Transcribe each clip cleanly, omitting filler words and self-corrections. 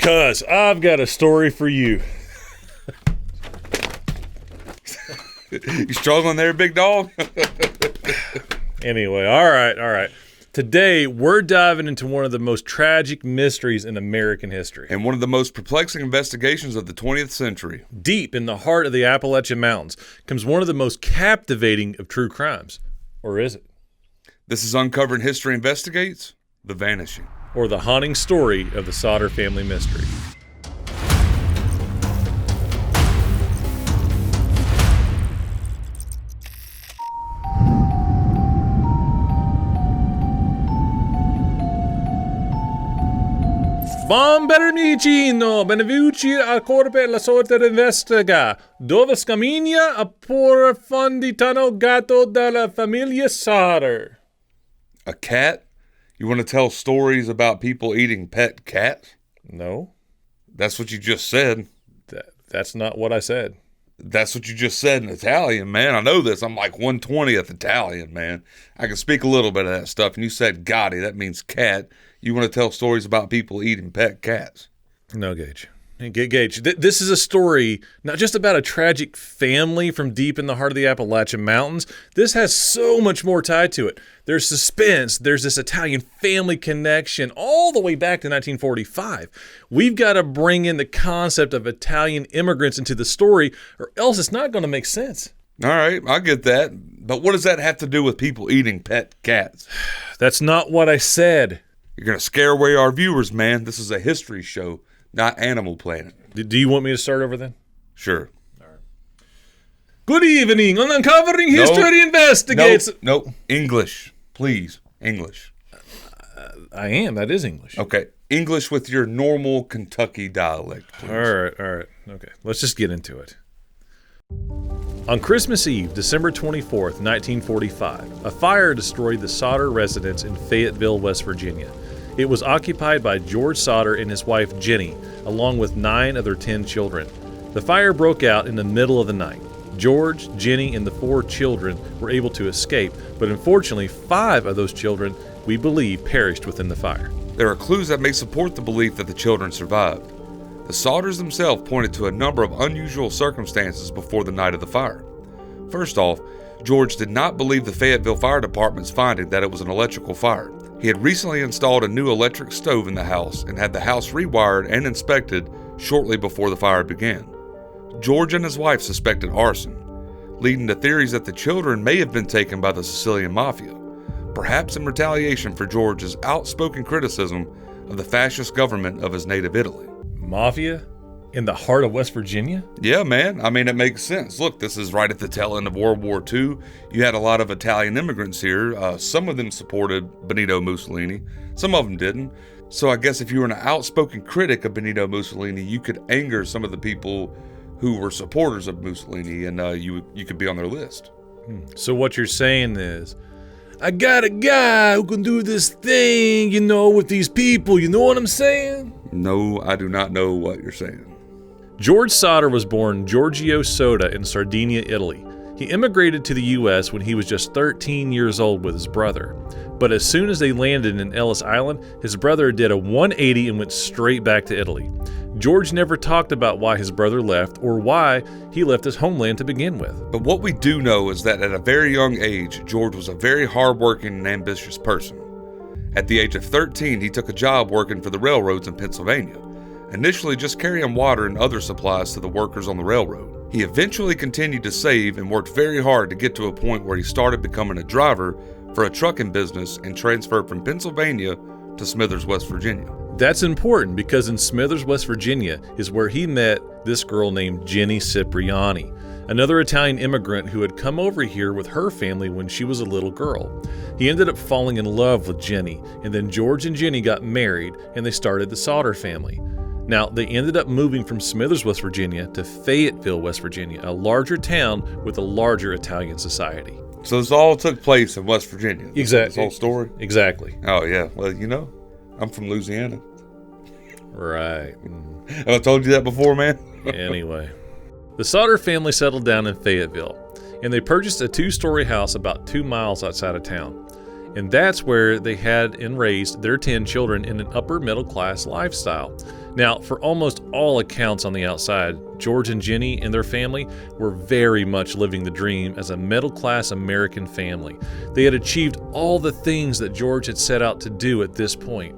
Cuz I've got a story for you. You struggling there, big dog? Anyway, all right. Today, we're diving into one of the most tragic mysteries in American history. And one of the most perplexing investigations of the 20th century. Deep in the heart of the Appalachian Mountains comes one of the most captivating of true crimes. Or is it? This is Uncovering History Investigates The Vanishing. Or the haunting story of the Sodder family mystery. Buon permicino, benvenuti al corpo la sorte investiga, dove scamina a profonditano gatto della famiglia Sodder. A cat? You want to tell stories about people eating pet cats? No. That's what you just said. That's not what I said. That's what you just said in Italian, man. I know this. I'm like 120th Italian, man. I can speak a little bit of that stuff. And you said Gotti. That means cat. You want to tell stories about people eating pet cats? No, Gage. Gage, this is a story not just about a tragic family from deep in the heart of the Appalachian Mountains. This has so much more tied to it. There's suspense. There's this Italian family connection all the way back to 1945. We've got to bring in the concept of Italian immigrants into the story, or else it's not going to make sense. All right, I get that. But what does that have to do with people eating pet cats? That's not what I said. You're going to scare away our viewers, man. This is a history show, not Animal Planet. Do you want me to start over then? Sure. All right. Good evening on Uncovering History Investigates. Nope. English. Please. English. I am. That is English. Okay. English with your normal Kentucky dialect, please. All right. Okay. Let's just get into it. On Christmas Eve, December 24th, 1945, a fire destroyed the Sodder residence in Fayetteville, West Virginia. It was occupied by George Sodder and his wife Jenny, along with 9 of their 10 children. The fire broke out in the middle of the night. George, Jenny, and the 4 children were able to escape, but unfortunately 5 of those children, we believe, perished within the fire. There are clues that may support the belief that the children survived. The Sodders themselves pointed to a number of unusual circumstances before the night of the fire. First off, George did not believe the Fayetteville Fire Department's finding that it was an electrical fire. He had recently installed a new electric stove in the house and had the house rewired and inspected shortly before the fire began. George and his wife suspected arson, leading to theories that the children may have been taken by the Sicilian Mafia, perhaps in retaliation for George's outspoken criticism of the fascist government of his native Italy. Mafia? In the heart of West Virginia? Yeah, man. I mean, it makes sense. Look, this is right at the tail end of World War II. You had a lot of Italian immigrants here. Some of them supported Benito Mussolini. Some of them didn't. So I guess if you were an outspoken critic of Benito Mussolini, you could anger some of the people who were supporters of Mussolini, and you could be on their list. So what you're saying is, I got a guy who can do this thing, with these people. You know what I'm saying? No, I do not know what you're saying. George Sodder was born Giorgio Sodder in Sardinia, Italy. He immigrated to the U.S. when he was just 13 years old with his brother. But as soon as they landed in Ellis Island, his brother did a 180 and went straight back to Italy. George never talked about why his brother left or why he left his homeland to begin with. But what we do know is that at a very young age, George was a very hardworking and ambitious person. At the age of 13, he took a job working for the railroads in Pennsylvania, initially just carrying water and other supplies to the workers on the railroad. He eventually continued to save and worked very hard to get to a point where he started becoming a driver for a trucking business and transferred from Pennsylvania to Smithers, West Virginia. That's important because in Smithers, West Virginia is where he met this girl named Jenny Cipriani, another Italian immigrant who had come over here with her family when she was a little girl. He ended up falling in love with Jenny, and then George and Jenny got married and they started the Sodder family. Now, they ended up moving from Smithers, West Virginia to Fayetteville, West Virginia, a larger town with a larger Italian society. So this all took place in West Virginia. Exactly. This whole story? Exactly. Oh, yeah. Well, I'm from Louisiana. Right. Have I told you that before, man? Anyway, the Sodder family settled down in Fayetteville, and they purchased a 2-story house about 2 miles outside of town. And that's where they had and raised their 10 children in an upper middle class lifestyle. Now, for almost all accounts on the outside, George and Jenny and their family were very much living the dream as a middle-class American family. They had achieved all the things that George had set out to do at this point.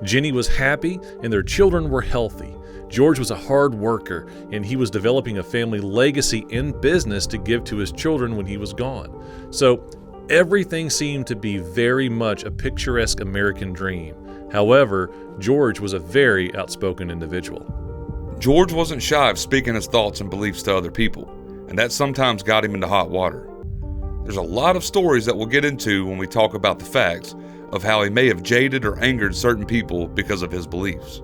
Jenny was happy and their children were healthy. George was a hard worker and he was developing a family legacy in business to give to his children when he was gone. So everything seemed to be very much a picturesque American dream. However, George was a very outspoken individual. George wasn't shy of speaking his thoughts and beliefs to other people, and that sometimes got him into hot water. There's a lot of stories that we'll get into when we talk about the facts of how he may have jaded or angered certain people because of his beliefs.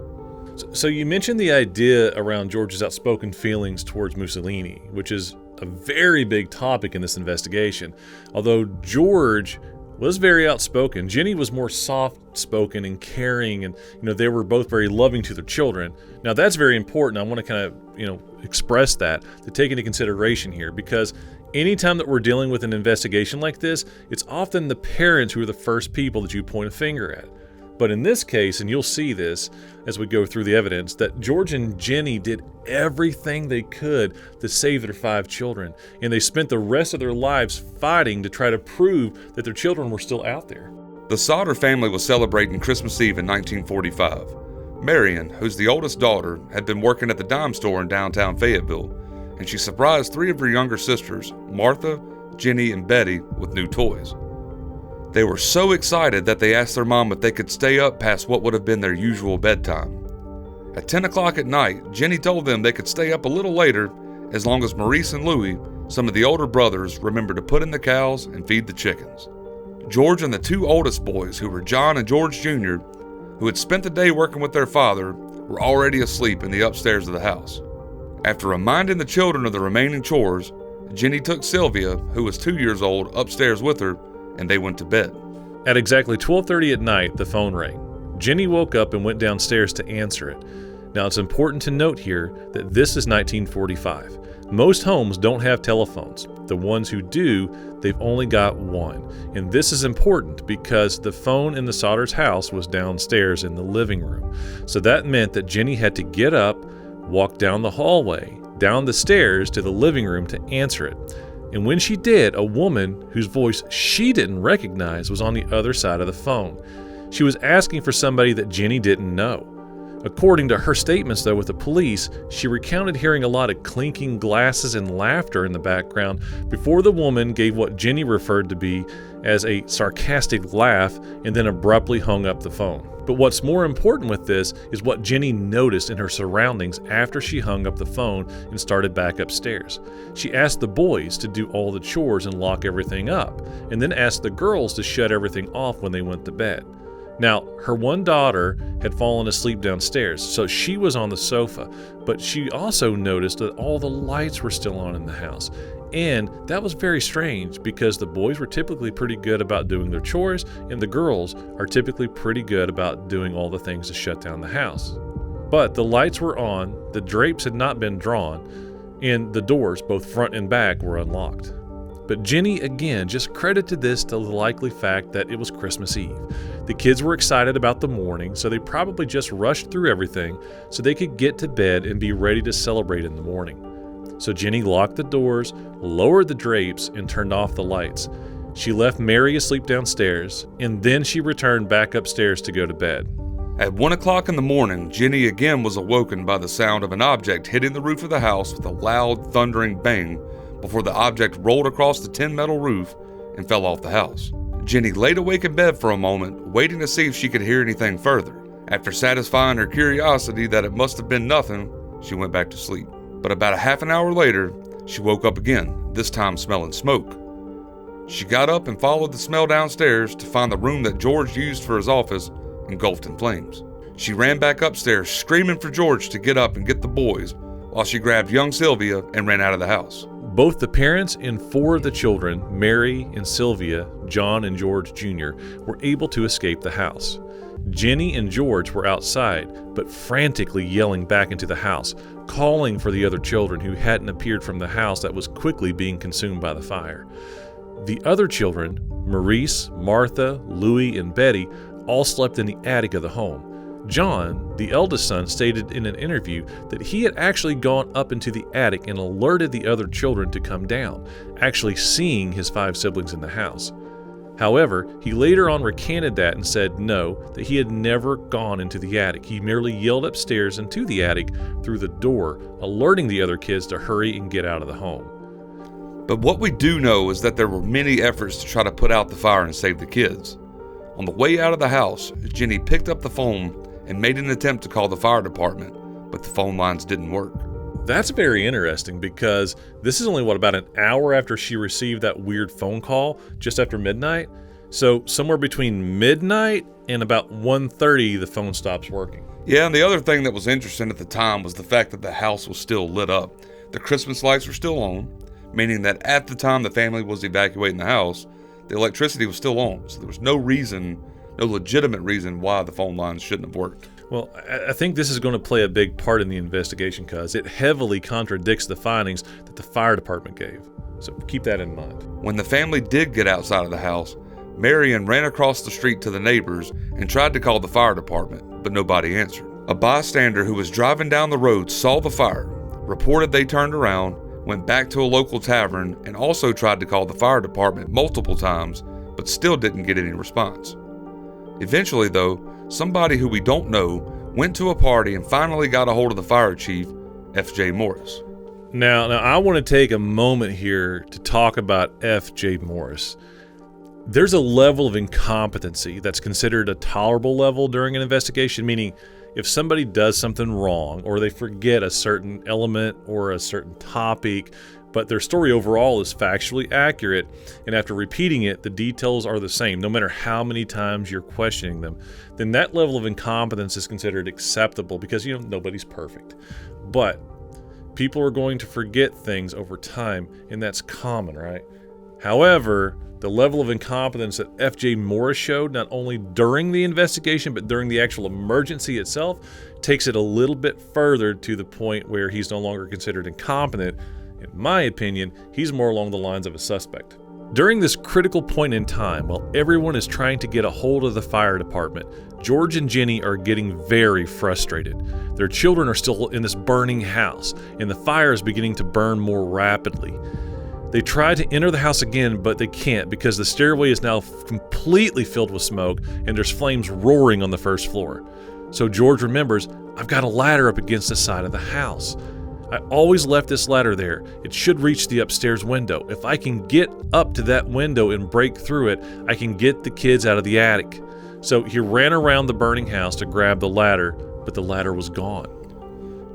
So you mentioned the idea around George's outspoken feelings towards Mussolini, which is a very big topic in this investigation. Although George was very outspoken, Jenny was more soft-spoken and caring, and they were both very loving to their children. Now that's very important. I want to kind of express that to take into consideration here, because anytime that we're dealing with an investigation like this, it's often the parents who are the first people that you point a finger at. But in this case, and you'll see this as we go through the evidence, that George and Jenny did everything they could to save their 5 children, and they spent the rest of their lives fighting to try to prove that their children were still out there. The Sodder family was celebrating Christmas Eve in 1945. Marion, who's the oldest daughter, had been working at the dime store in downtown Fayetteville, and she surprised 3 of her younger sisters, Martha, Jenny, and Betty, with new toys. They were so excited that they asked their mom if they could stay up past what would have been their usual bedtime. At 10 o'clock at night, Jenny told them they could stay up a little later as long as Maurice and Louis, some of the older brothers, remembered to put in the cows and feed the chickens. George and the 2 oldest boys, who were John and George Jr., who had spent the day working with their father, were already asleep in the upstairs of the house. After reminding the children of the remaining chores, Jenny took Sylvia, who was 2 years old, upstairs with her, and they went to bed. At exactly 12:30 at night, the phone rang. Jenny woke up and went downstairs to answer it. Now, it's important to note here that this is 1945. Most homes don't have telephones. The ones who do, they've only got one. And this is important because the phone in the Sodder's house was downstairs in the living room. So that meant that Jenny had to get up, walk down the hallway, down the stairs to the living room to answer it. And when she did, a woman whose voice she didn't recognize was on the other side of the phone. She was asking for somebody that Jenny didn't know. According to her statements, though, with the police, she recounted hearing a lot of clinking glasses and laughter in the background before the woman gave what Jenny referred to be as a sarcastic laugh and then abruptly hung up the phone. But what's more important with this is what Jenny noticed in her surroundings after she hung up the phone and started back upstairs. She asked the boys to do all the chores and lock everything up, and then asked the girls to shut everything off when they went to bed. Now, her one daughter had fallen asleep downstairs, so she was on the sofa, but she also noticed that all the lights were still on in the house. And that was very strange because the boys were typically pretty good about doing their chores, and the girls are typically pretty good about doing all the things to shut down the house. But the lights were on, the drapes had not been drawn, and the doors, both front and back, were unlocked. But Jenny, again, just credited this to the likely fact that it was Christmas Eve. The kids were excited about the morning, so they probably just rushed through everything so they could get to bed and be ready to celebrate in the morning. So Jenny locked the doors, lowered the drapes, and turned off the lights. She left Mary asleep downstairs, and then she returned back upstairs to go to bed. At 1 o'clock in the morning, Jenny again was awoken by the sound of an object hitting the roof of the house with a loud, thundering bang before the object rolled across the tin metal roof and fell off the house. Jenny laid awake in bed for a moment, waiting to see if she could hear anything further. After satisfying her curiosity that it must have been nothing, she went back to sleep. But about a half an hour later, she woke up again, this time smelling smoke. She got up and followed the smell downstairs to find the room that George used for his office engulfed in flames. She ran back upstairs, screaming for George to get up and get the boys, while she grabbed young Sylvia and ran out of the house. Both the parents and 4 of the children, Mary and Sylvia, John and George Jr., were able to escape the house. Jenny and George were outside, but frantically yelling back into the house, calling for the other children who hadn't appeared from the house that was quickly being consumed by the fire. The other children, Maurice, Martha, Louis, and Betty, all slept in the attic of the home. John, the eldest son, stated in an interview that he had actually gone up into the attic and alerted the other children to come down, actually seeing his 5 siblings in the house. However, he later on recanted that and said no, that he had never gone into the attic. He merely yelled upstairs into the attic through the door, alerting the other kids to hurry and get out of the home. But what we do know is that there were many efforts to try to put out the fire and save the kids. On the way out of the house, Jenny picked up the phone and made an attempt to call the fire department, but the phone lines didn't work. That's very interesting because this is only, about an hour after she received that weird phone call, just after midnight? So somewhere between midnight and about 1:30, the phone stops working. Yeah, and the other thing that was interesting at the time was the fact that the house was still lit up. The Christmas lights were still on, meaning that at the time the family was evacuating the house, the electricity was still on. So there was no legitimate reason why the phone lines shouldn't have worked. Well, I think this is going to play a big part in the investigation because it heavily contradicts the findings that the fire department gave. So keep that in mind. When the family did get outside of the house, Marion ran across the street to the neighbors and tried to call the fire department, but nobody answered. A bystander who was driving down the road saw the fire, reported they turned around, went back to a local tavern, and also tried to call the fire department multiple times, but still didn't get any response. Eventually, though, somebody who we don't know went to a party and finally got a hold of the fire chief, F.J. Morris. Now I want to take a moment here to talk about F.J. Morris. There's a level of incompetency that's considered a tolerable level during an investigation, meaning if somebody does something wrong or they forget a certain element or a certain topic, but their story overall is factually accurate, and after repeating it, the details are the same, no matter how many times you're questioning them, then that level of incompetence is considered acceptable because, nobody's perfect. But people are going to forget things over time, and that's common, right? However, the level of incompetence that F.J. Morris showed, not only during the investigation, but during the actual emergency itself, takes it a little bit further to the point where he's no longer considered incompetent. In my opinion, he's more along the lines of a suspect. During this critical point in time, while everyone is trying to get a hold of the fire department, George and Jenny are getting very frustrated. Their children are still in this burning house, and the fire is beginning to burn more rapidly. They try to enter the house again, but they can't because the stairway is now completely filled with smoke, and there's flames roaring on the first floor. So George remembers, I've got a ladder up against the side of the house. I always left this ladder there. It should reach the upstairs window. If I can get up to that window and break through it, I can get the kids out of the attic. So he ran around the burning house to grab the ladder, but the ladder was gone.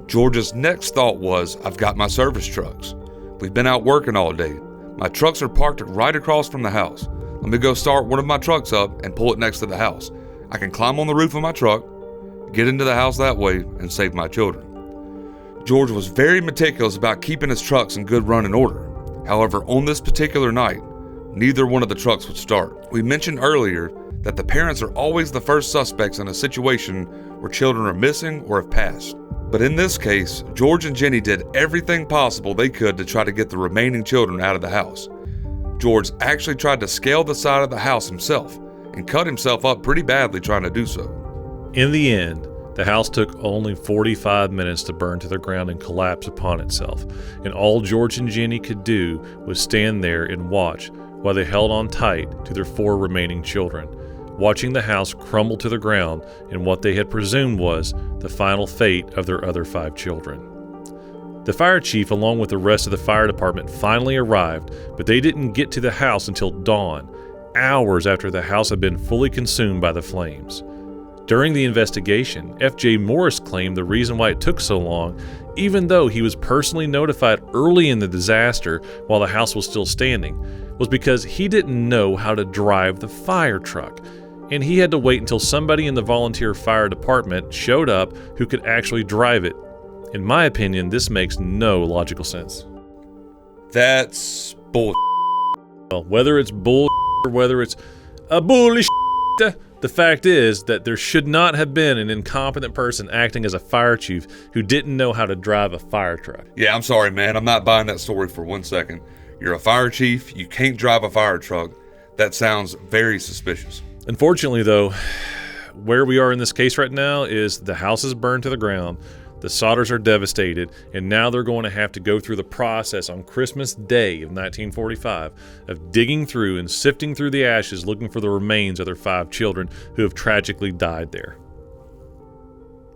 George's next thought was, I've got my service trucks. We've been out working all day. My trucks are parked right across from the house. Let me go start one of my trucks up and pull it next to the house. I can climb on the roof of my truck, get into the house that way, and save my children. George was very meticulous about keeping his trucks in good running order. However, on this particular night, neither one of the trucks would start. We mentioned earlier that the parents are always the first suspects in a situation where children are missing or have passed. But in this case, George and Jenny did everything possible they could to try to get the remaining children out of the house. George actually tried to scale the side of the house himself and cut himself up pretty badly trying to do so. In the end, the house took only 45 minutes to burn to the ground and collapse upon itself, and all George and Jenny could do was stand there and watch while they held on tight to their 4 remaining children, watching the house crumble to the ground in what they had presumed was the final fate of their other 5 children. The fire chief, along with the rest of the fire department, finally arrived, but they didn't get to the house until dawn, hours after the house had been fully consumed by the flames. During the investigation, F.J. Morris claimed the reason why it took so long, even though he was personally notified early in the disaster while the house was still standing, was because he didn't know how to drive the fire truck, and he had to wait until somebody in the volunteer fire department showed up who could actually drive it. In my opinion, this makes no logical sense. That's bull. Well, whether it's bull or whether it's a bullish, the fact is that there should not have been an incompetent person acting as a fire chief who didn't know how to drive a fire truck. Yeah, I'm sorry, man. I'm not buying that story for 1 second. You're a fire chief. You can't drive a fire truck. That sounds very suspicious. Unfortunately, though, where we are in this case right now is the house is burned to the ground, the Sodders are devastated, and now they're going to have to go through the process on Christmas Day of 1945 of digging through and sifting through the ashes looking for the remains of their 5 children who have tragically died there.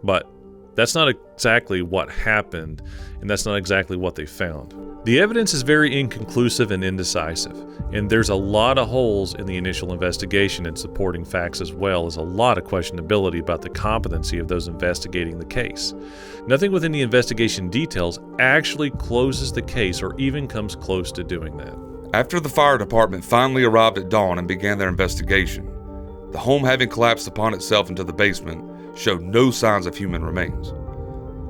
But that's not exactly what happened, and that's not exactly what they found. The evidence is very inconclusive and indecisive, and there's a lot of holes in the initial investigation and supporting facts, as well as a lot of questionability about the competency of those investigating the case. Nothing within the investigation details actually closes the case or even comes close to doing that. After the fire department finally arrived at dawn and began their investigation, the home, having collapsed upon itself into the basement, showed no signs of human remains.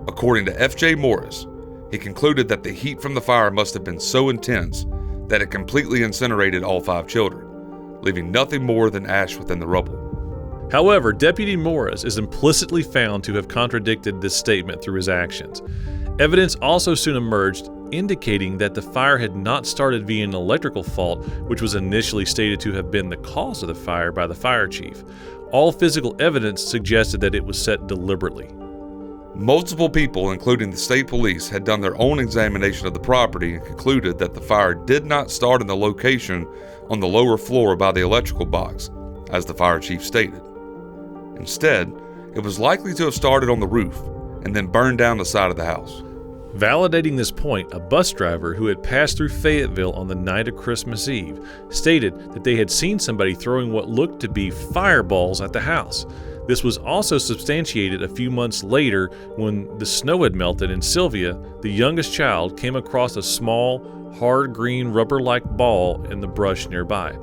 According to F.J. Morris, he concluded that the heat from the fire must have been so intense that it completely incinerated all 5 children, leaving nothing more than ash within the rubble. However, Deputy Morris is implicitly found to have contradicted this statement through his actions. Evidence also soon emerged indicating that the fire had not started via an electrical fault, which was initially stated to have been the cause of the fire by the fire chief. All physical evidence suggested that it was set deliberately. Multiple people, including the state police, had done their own examination of the property and concluded that the fire did not start in the location on the lower floor by the electrical box, as the fire chief stated. Instead, it was likely to have started on the roof and then burned down the side of the house. Validating this point, a bus driver who had passed through Fayetteville on the night of Christmas Eve stated that they had seen somebody throwing what looked to be fireballs at the house. This was also substantiated a few months later when the snow had melted and Sylvia, the youngest child, came across a small, hard green rubber-like ball in the brush nearby.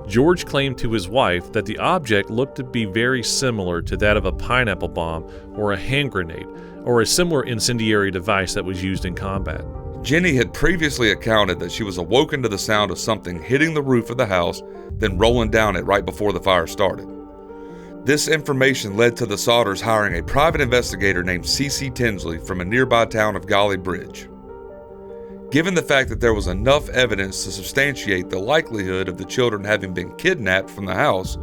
George claimed to his wife that the object looked to be very similar to that of a pineapple bomb or a hand grenade, or a similar incendiary device that was used in combat. Jenny had previously accounted that she was awoken to the sound of something hitting the roof of the house, then rolling down it right before the fire started. This information led to the Sodders hiring a private investigator named C.C. Tinsley from a nearby town of Golly Bridge. Given the fact that there was enough evidence to substantiate the likelihood of the children having been kidnapped from the house,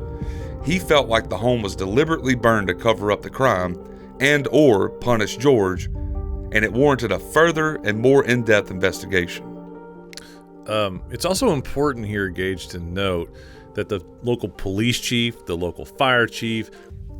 he felt like the home was deliberately burned to cover up the crime and/or punish George, and it warranted a further and more in-depth investigation. It's also important here, Gage, to note that the local police chief, the local fire chief,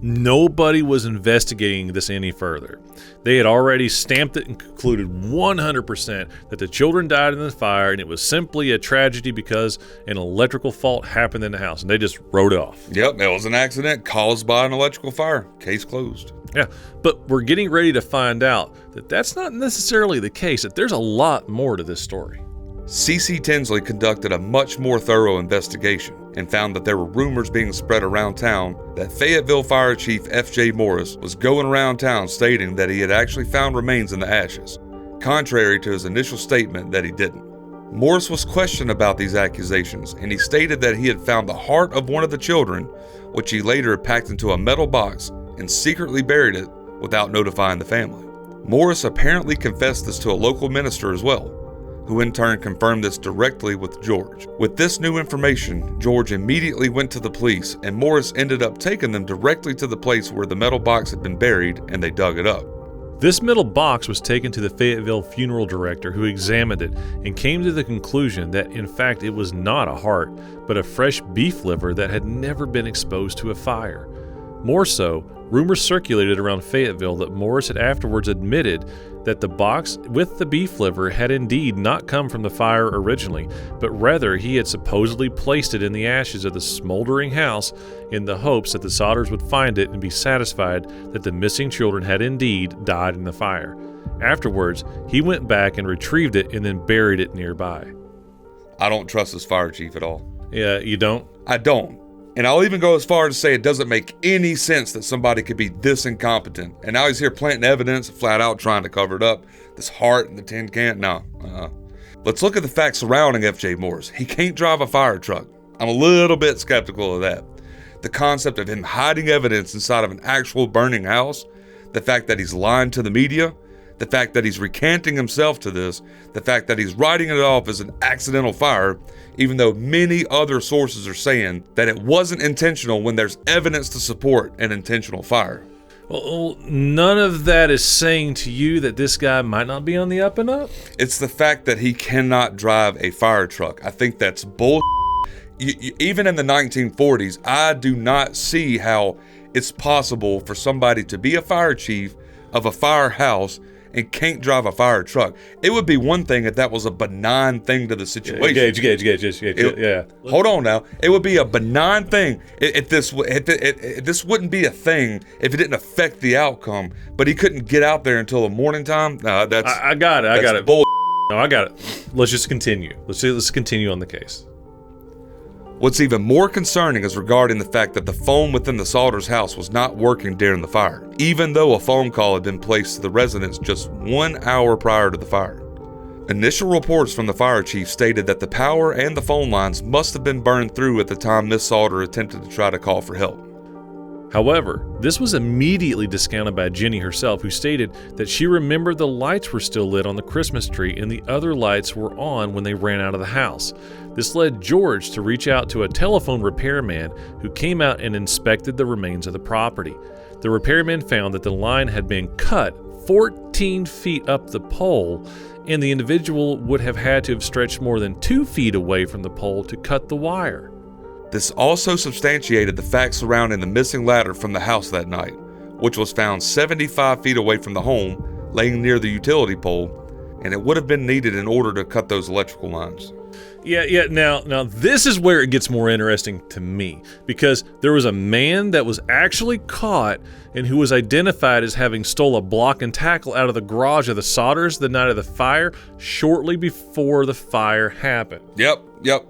nobody was investigating this any further. They had already stamped it and concluded 100% that the children died in the fire and it was simply a tragedy because an electrical fault happened in the house, and they just wrote it off. Yep, it was an accident caused by an electrical fire. Case closed. Yeah, but we're getting ready to find out that that's not necessarily the case, that there's a lot more to this story. C.C. Tinsley conducted a much more thorough investigation and found that there were rumors being spread around town that Fayetteville Fire Chief F.J. Morris was going around town stating that he had actually found remains in the ashes, contrary to his initial statement that he didn't. Morris was questioned about these accusations, and he stated that he had found the heart of one of the children, which he later packed into a metal box and secretly buried it without notifying the family. Morris apparently confessed this to a local minister as well, who in turn confirmed this directly with George. With this new information, George immediately went to the police, and Morris ended up taking them directly to the place where the metal box had been buried, and they dug it up. This metal box was taken to the Fayetteville funeral director, who examined it and came to the conclusion that in fact it was not a heart, but a fresh beef liver that had never been exposed to a fire. More so, rumors circulated around Fayetteville that Morris had afterwards admitted that the box with the beef liver had indeed not come from the fire originally, but rather he had supposedly placed it in the ashes of the smoldering house in the hopes that the Sodders would find it and be satisfied that the missing children had indeed died in the fire. Afterwards, he went back and retrieved it and then buried it nearby. I don't trust this fire chief at all. Yeah, you don't? I don't. And I'll even go as far as to say it doesn't make any sense that somebody could be this incompetent. And now he's here planting evidence, flat out trying to cover it up. This heart and the tin can, no. Let's look at the facts surrounding F.J. Morris. He can't drive a fire truck. I'm a little bit skeptical of that. The concept of him hiding evidence inside of an actual burning house, the fact that he's lying to the media, the fact that he's recanting himself to this, the fact that he's writing it off as an accidental fire, even though many other sources are saying that it wasn't intentional when there's evidence to support an intentional fire. Well, none of that is saying to you that this guy might not be on the up and up? It's the fact that he cannot drive a fire truck. I think that's bull. Even in the 1940s, I do not see how it's possible for somebody to be a fire chief of a firehouse and can't drive a fire truck. It would be one thing if that was a benign thing to the situation. Gage, yeah. Hold on now. It would be a benign thing if this wouldn't be a thing if it didn't affect the outcome. But he couldn't get out there until the morning time. I got it. Bull. No, I got it. Let's just continue. Let's continue on the case. What's even more concerning is regarding the fact that the phone within the Sodders' house was not working during the fire, even though a phone call had been placed to the residence just 1 hour prior to the fire. Initial reports from the fire chief stated that the power and the phone lines must have been burned through at the time Miss Sodder attempted to try to call for help. However, this was immediately discounted by Jenny herself, who stated that she remembered the lights were still lit on the Christmas tree and the other lights were on when they ran out of the house. This led George to reach out to a telephone repairman who came out and inspected the remains of the property. The repairman found that the line had been cut 14 feet up the pole, and the individual would have had to have stretched more than 2 feet away from the pole to cut the wire. This also substantiated the facts surrounding the missing ladder from the house that night, which was found 75 feet away from the home, laying near the utility pole, and it would have been needed in order to cut those electrical lines. Yeah. Now this is where it gets more interesting to me, because there was a man that was actually caught and who was identified as having stole a block and tackle out of the garage of the Sodders the night of the fire, shortly before the fire happened. Yep.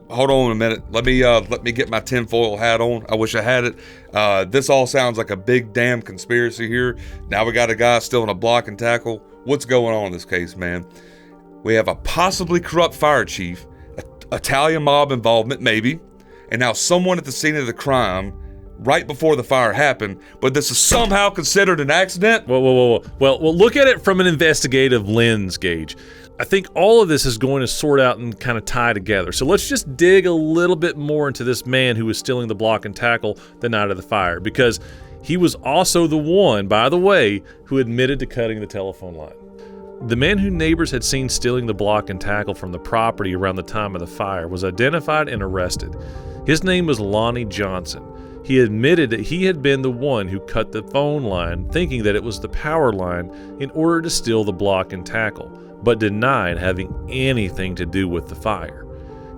Hold on a minute. Let me get my tinfoil hat on. I wish I had it. This all sounds like a big damn conspiracy here. Now we got a guy stealing a block and tackle. What's going on in this case, man? We have a possibly corrupt fire chief, Italian mob involvement maybe, and now someone at the scene of the crime right before the fire happened, but this is somehow considered an accident? Whoa. Well, look at it from an investigative lens, Gage. I think all of this is going to sort out and kind of tie together. So let's just dig a little bit more into this man who was stealing the block and tackle the night of the fire, because he was also the one, by the way, who admitted to cutting the telephone line. The man who neighbors had seen stealing the block and tackle from the property around the time of the fire was identified and arrested. His name was Lonnie Johnson. He admitted that he had been the one who cut the phone line, thinking that it was the power line, in order to steal the block and tackle, but denied having anything to do with the fire.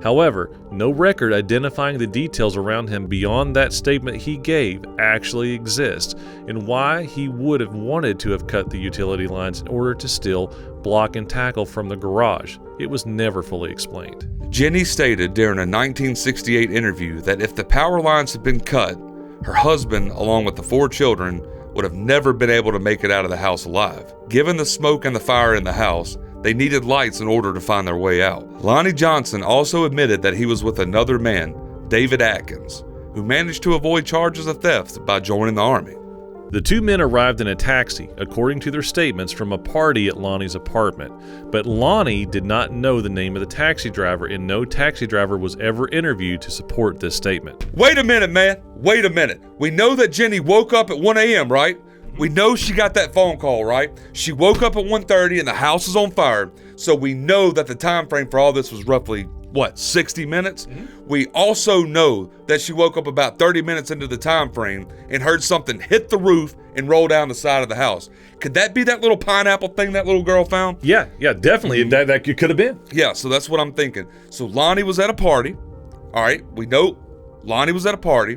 However, no record identifying the details around him beyond that statement he gave actually exists, and why he would have wanted to have cut the utility lines in order to steal block and tackle from the garage. It was never fully explained. Jenny stated during a 1968 interview that if the power lines had been cut, her husband, along with the 4 children, would have never been able to make it out of the house alive. Given the smoke and the fire in the house, they needed lights in order to find their way out. Lonnie Johnson also admitted that he was with another man, David Atkins, who managed to avoid charges of theft by joining the Army. The 2 men arrived in a taxi, according to their statements, from a party at Lonnie's apartment. But Lonnie did not know the name of the taxi driver, and no taxi driver was ever interviewed to support this statement. Wait a minute, man. Wait a minute. We know that Jenny woke up at 1 a.m., right? We know she got that phone call, right? She woke up at 1:30 and the house is on fire. So we know that the time frame for all this was roughly, 60 minutes? Mm-hmm. We also know that she woke up about 30 minutes into the time frame and heard something hit the roof and roll down the side of the house. Could that be that little pineapple thing that little girl found? Yeah, definitely. Mm-hmm. That could have been. Yeah, so that's what I'm thinking. So Lonnie was at a party. All right, we know Lonnie was at a party.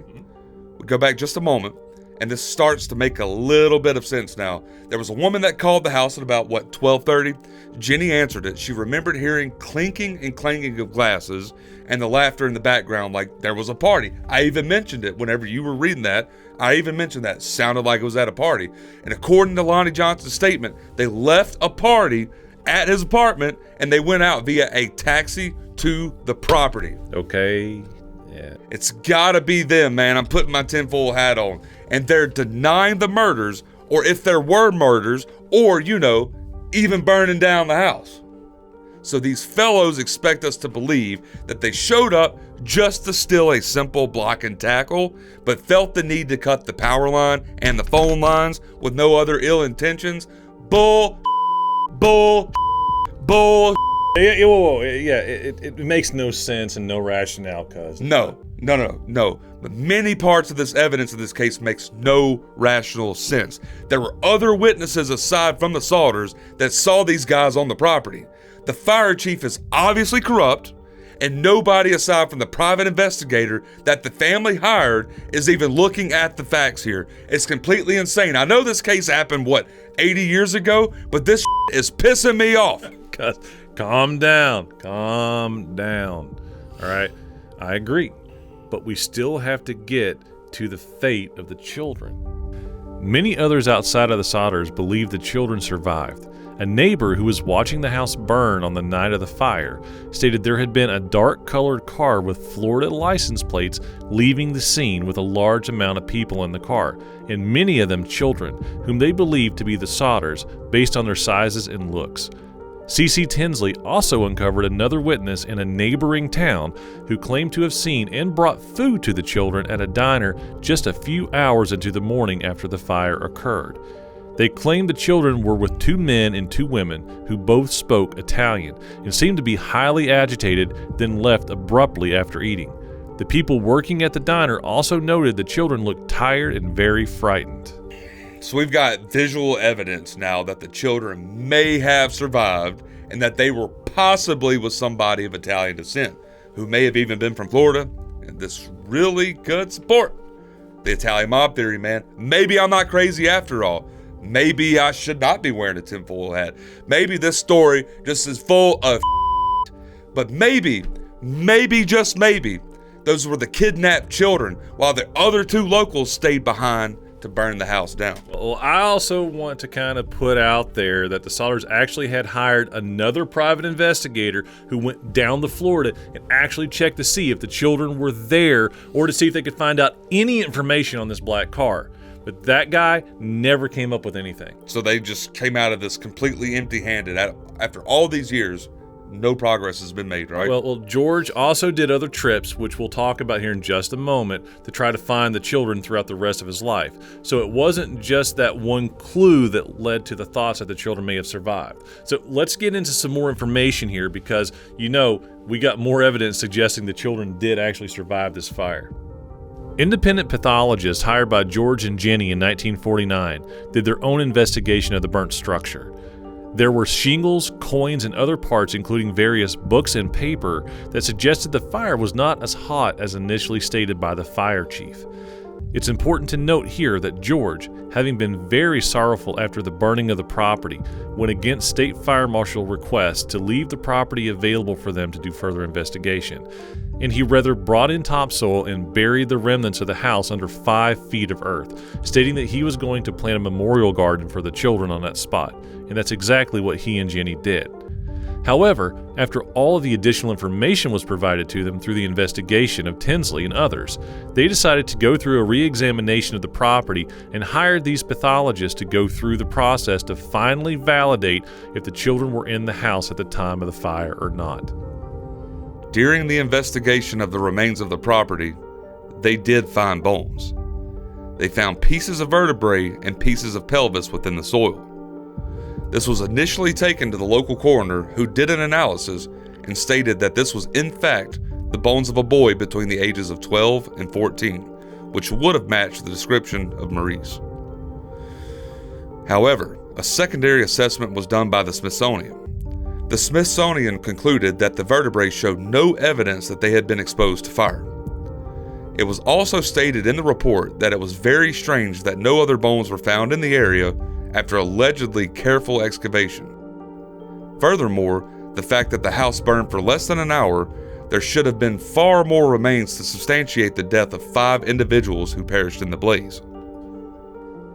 We go back just a moment. And this starts to make a little bit of sense now. There was a woman that called the house at about, 12:30? Jenny answered it. She remembered hearing clinking and clanging of glasses and the laughter in the background like there was a party. I even mentioned it whenever you were reading that. I even mentioned that. It sounded like it was at a party. And according to Lonnie Johnson's statement, they left a party at his apartment and they went out via a taxi to the property. Okay. Yeah. It's gotta be them, man. I'm putting my tinfoil hat on. And they're denying the murders, or if there were murders, or, even burning down the house. So these fellows expect us to believe that they showed up just to steal a simple block and tackle, but felt the need to cut the power line and the phone lines with no other ill intentions. Bull. Yeah, it makes no sense and no rationale, cuz. No. But many parts of this evidence in this case makes no rational sense. There were other witnesses aside from the Sodders that saw these guys on the property. The fire chief is obviously corrupt, and nobody aside from the private investigator that the family hired is even looking at the facts here. It's completely insane. I know this case happened, 80 years ago? But this is pissing me off. Cuz, calm down. All right, I agree. But we still have to get to the fate of the children. Many others outside of the Sodders believe the children survived. A neighbor who was watching the house burn on the night of the fire stated there had been a dark-colored car with Florida license plates leaving the scene with a large amount of people in the car, and many of them children, whom they believed to be the Sodders based on their sizes and looks. C.C. Tinsley also uncovered another witness in a neighboring town who claimed to have seen and brought food to the children at a diner just a few hours into the morning after the fire occurred. They claimed the children were with 2 men and 2 women who both spoke Italian and seemed to be highly agitated, then left abruptly after eating. The people working at the diner also noted the children looked tired and very frightened. So we've got visual evidence now that the children may have survived and that they were possibly with somebody of Italian descent who may have even been from Florida. And this really could support the Italian mob theory, man. Maybe I'm not crazy after all. Maybe I should not be wearing a tinfoil hat. Maybe this story just is full of but maybe, just maybe, those were the kidnapped children while the other 2 locals stayed behind to burn the house down. Well, I also want to kind of put out there that the Sodders actually had hired another private investigator who went down to Florida and actually checked to see if the children were there or to see if they could find out any information on this black car. But that guy never came up with anything. So they just came out of this completely empty-handed. After all these years, no progress has been made, right? Well, George also did other trips, which we'll talk about here in just a moment, to try to find the children throughout the rest of his life. So it wasn't just that one clue that led to the thoughts that the children may have survived. So let's get into some more information here because, we got more evidence suggesting the children did actually survive this fire. Independent pathologists hired by George and Jenny in 1949 did their own investigation of the burnt structure. There were shingles, coins, and other parts, including various books and paper, that suggested the fire was not as hot as initially stated by the fire chief. It's important to note here that George, having been very sorrowful after the burning of the property, went against State Fire Marshal requests to leave the property available for them to do further investigation, and he rather brought in topsoil and buried the remnants of the house under 5 feet of earth, stating that he was going to plant a memorial garden for the children on that spot, and that's exactly what he and Jenny did. However, after all of the additional information was provided to them through the investigation of Tinsley and others, they decided to go through a re-examination of the property and hired these pathologists to go through the process to finally validate if the children were in the house at the time of the fire or not. During the investigation of the remains of the property, they did find bones. They found pieces of vertebrae and pieces of pelvis within the soil. This was initially taken to the local coroner, who did an analysis and stated that this was in fact the bones of a boy between the ages of 12 and 14, which would have matched the description of Maurice. However, a secondary assessment was done by the Smithsonian. The Smithsonian concluded that the vertebrae showed no evidence that they had been exposed to fire. It was also stated in the report that it was very strange that no other bones were found in the area after allegedly careful excavation. Furthermore, the fact that the house burned for less than an hour, there should have been far more remains to substantiate the death of 5 individuals who perished in the blaze.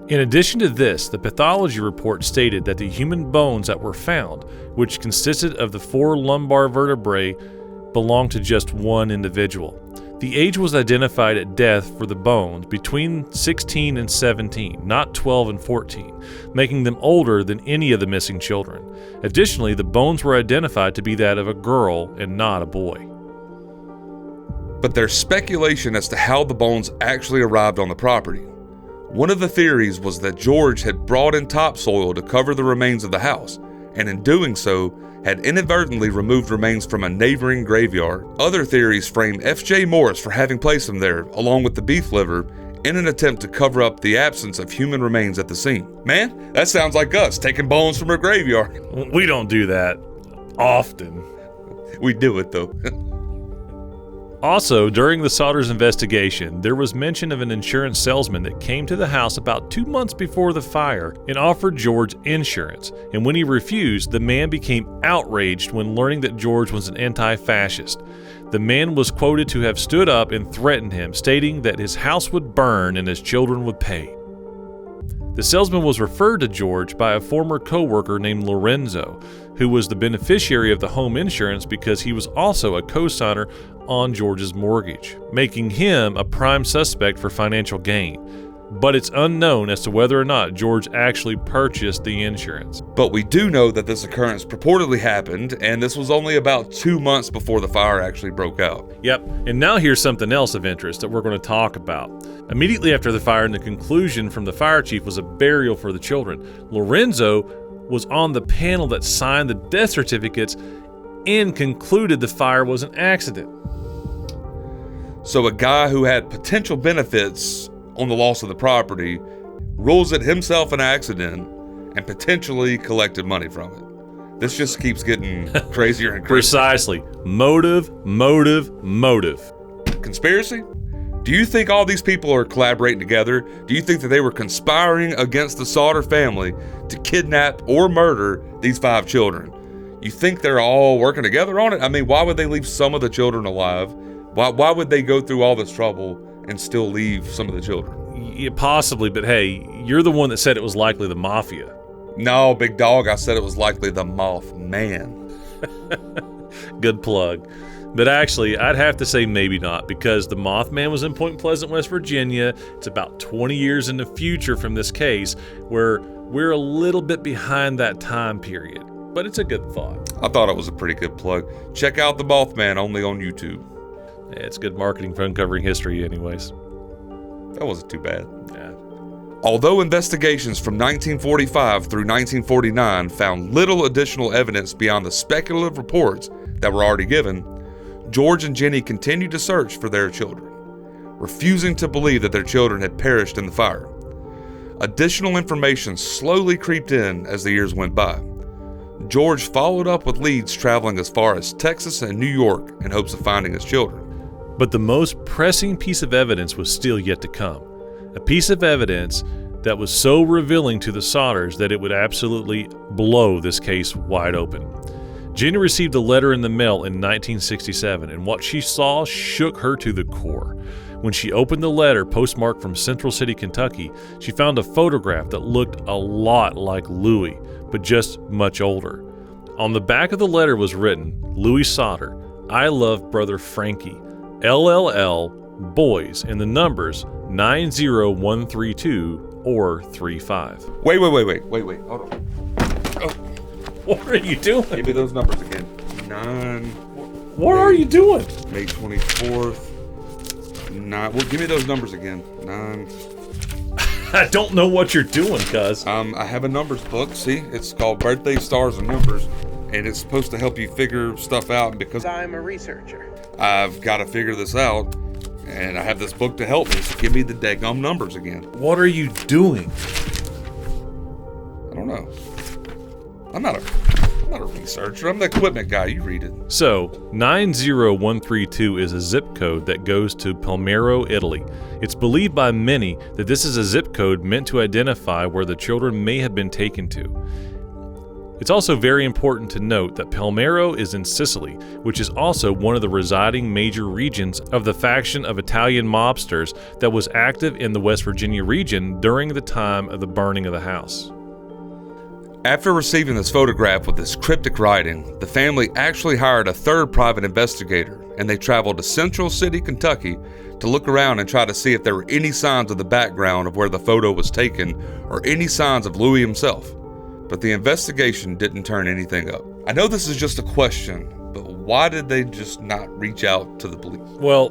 In addition to this, the pathology report stated that the human bones that were found, which consisted of the 4 lumbar vertebrae, belonged to just one individual. The age was identified at death for the bones between 16 and 17, not 12 and 14, making them older than any of the missing children. Additionally, the bones were identified to be that of a girl and not a boy. But there's speculation as to how the bones actually arrived on the property. One of the theories was that George had brought in topsoil to cover the remains of the house, and in doing so, had inadvertently removed remains from a neighboring graveyard. Other theories frame F.J. Morris for having placed them there, along with the beef liver, in an attempt to cover up the absence of human remains at the scene. Man, that sounds like us, taking bones from a graveyard. We don't do that often. We do it, though. Also, during the Sodder's investigation, there was mention of an insurance salesman that came to the house about 2 months before the fire and offered George insurance. And when he refused, the man became outraged when learning that George was an anti-fascist. The man was quoted to have stood up and threatened him, stating that his house would burn and his children would pay. The salesman was referred to George by a former co-worker named Lorenzo, who was the beneficiary of the home insurance because he was also a co-signer on George's mortgage, making him a prime suspect for financial gain. But it's unknown as to whether or not George actually purchased the insurance. But we do know that this occurrence purportedly happened, and this was only about 2 months before the fire actually broke out. Yep, and now here's something else of interest that we're going to talk about. Immediately after the fire, and the conclusion from the fire chief was a burial for the children, Lorenzo was on the panel that signed the death certificates and concluded the fire was an accident. So a guy who had potential benefits on the loss of the property rules it himself an accident and potentially collected money from it. This just keeps getting crazier and crazier. Precisely. Motive. Conspiracy? Do you think all these people are collaborating together? Do you think that they were conspiring against the Sodder family to kidnap or murder these 5 children? You think they're all working together on it? I mean, why would they leave some of the children alive? Why would they go through all this trouble and still leave some of the children? Yeah, possibly, but hey, you're the one that said it was likely the mafia. No, big dog, I said it was likely the Mothman. Good plug. But actually, I'd have to say maybe not, because the Mothman was in Point Pleasant, West Virginia. It's about 20 years in the future from this case, where we're a little bit behind that time period. But it's a good thought. I thought it was a pretty good plug. Check out the Mothman only on YouTube. Yeah, it's good marketing for uncovering history anyways. That wasn't too bad. Yeah. Although investigations from 1945 through 1949 found little additional evidence beyond the speculative reports that were already given, George and Jenny continued to search for their children, refusing to believe that their children had perished in the fire. Additional information slowly creeped in as the years went by. George followed up with leads traveling as far as Texas and New York in hopes of finding his children. But the most pressing piece of evidence was still yet to come. A piece of evidence that was so revealing to the Sodders that it would absolutely blow this case wide open. Jenny received a letter in the mail in 1967, and what she saw shook her to the core. When she opened the letter, postmarked from Central City, Kentucky, she found a photograph that looked a lot like Louis, but just much older. On the back of the letter was written, "Louis Sodder, I love brother Frankie, LLL, boys," and the numbers 90132 or 35. Wait. Hold on. Oh. What are you doing? Give me those numbers again. What are you doing? May 24th. Well, give me those numbers again. 9. I don't know what you're doing, cuz. I have a numbers book. See, it's called Birthday Stars and Numbers, and it's supposed to help you figure stuff out. And because I'm a researcher, I've got to figure this out, and I have this book to help me. So give me the daggum numbers again. What are you doing? I don't know. I'm not a researcher. I'm the equipment guy. You read it. So, 90132 is a zip code that goes to Palermo, Italy. It's believed by many that this is a zip code meant to identify where the children may have been taken to. It's also very important to note that Palermo is in Sicily, which is also one of the residing major regions of the faction of Italian mobsters that was active in the West Virginia region during the time of the burning of the house. After receiving this photograph with this cryptic writing, the family actually hired a third private investigator, and they traveled to Central City, Kentucky to look around and try to see if there were any signs of the background of where the photo was taken or any signs of Louis himself. But the investigation didn't turn anything up. I know this is just a question, but why did they just not reach out to the police? Well,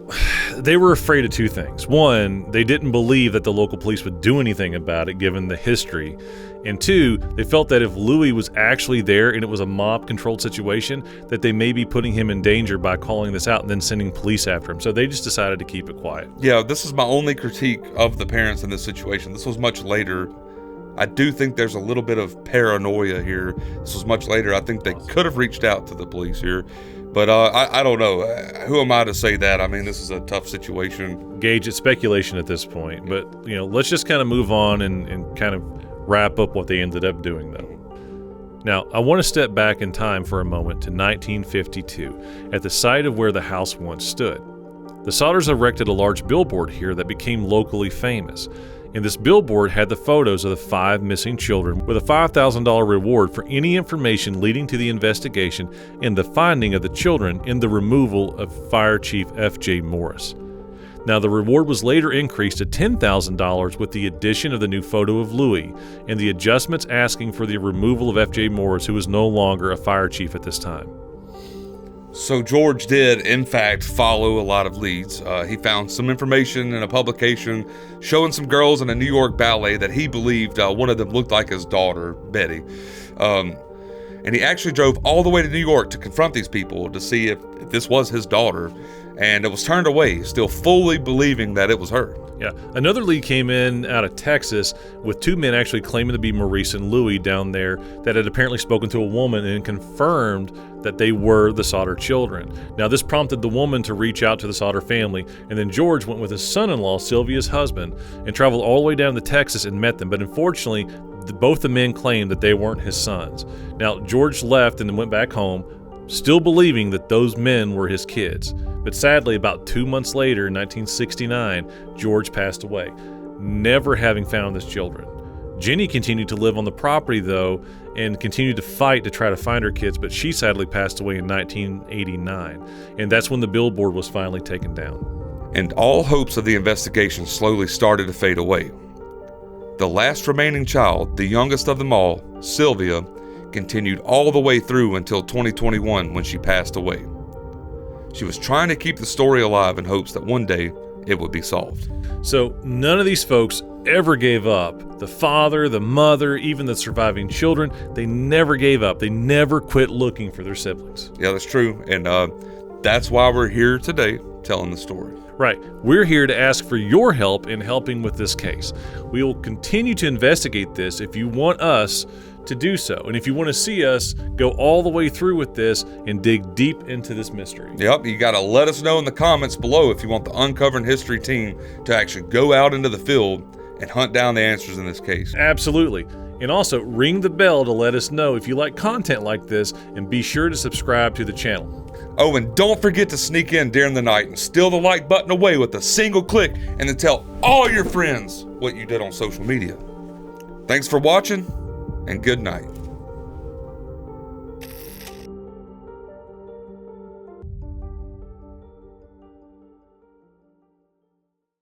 they were afraid of two things. One, they didn't believe that the local police would do anything about it given the history. And two, they felt that if Louis was actually there and it was a mob-controlled situation, that they may be putting him in danger by calling this out and then sending police after him. So they just decided to keep it quiet. Yeah, this is my only critique of the parents in this situation. This was much later. I do think there's a little bit of paranoia here. This was much later. I think they could have reached out to the police here. But I don't know. Who am I to say that? I mean, this is a tough situation. Gage, it's speculation at this point. But, let's just kind of move on and kind of wrap up what they ended up doing, though. Now, I want to step back in time for a moment to 1952, at the site of where the house once stood. The Sodders erected a large billboard here that became locally famous. And this billboard had the photos of the 5 missing children with a $5,000 reward for any information leading to the investigation and the finding of the children and the removal of Fire Chief F.J. Morris. Now, the reward was later increased to $10,000 with the addition of the new photo of Louis and the adjustments asking for the removal of F.J. Morris, who was no longer a fire chief at this time. So George did, in fact, follow a lot of leads. He found some information in a publication showing some girls in a New York ballet that he believed one of them looked like his daughter, Betty. And he actually drove all the way to New York to confront these people to see if this was his daughter. And it was turned away, still fully believing that it was her. Yeah. Another lead came in out of Texas with 2 men actually claiming to be Maurice and Louis down there that had apparently spoken to a woman and confirmed that they were the Sodder children. Now, this prompted the woman to reach out to the Sodder family, and then George went with his son-in-law, Sylvia's husband, and traveled all the way down to Texas and met them. But unfortunately, both the men claimed that they weren't his sons. Now, George left and then went back home, still believing that those men were his kids. But sadly, about 2 months later, in 1969, George passed away, never having found his children. Jenny continued to live on the property, though, and continued to fight to try to find her kids, but she sadly passed away in 1989, and that's when the billboard was finally taken down. And all hopes of the investigation slowly started to fade away. The last remaining child, the youngest of them all, Sylvia, continued all the way through until 2021 when she passed away. She was trying to keep the story alive in hopes that one day it would be solved. So none of these folks ever gave up. The father, the mother, even the surviving children, they never gave up. They never quit looking for their siblings. Yeah, that's true. And that's why we're here today telling the story. Right. We're here to ask for your help in helping with this case. We will continue to investigate this if you want us to do so. And if you want to see us go all the way through with this and dig deep into this mystery. Yep, you got to let us know in the comments below if you want the Uncovering History team to actually go out into the field and hunt down the answers in this case. Absolutely. And also ring the bell to let us know if you like content like this, and be sure to subscribe to the channel. Oh, and don't forget to sneak in during the night and steal the like button away with a single click, and then tell all your friends what you did on social media. Thanks for watching, and good night.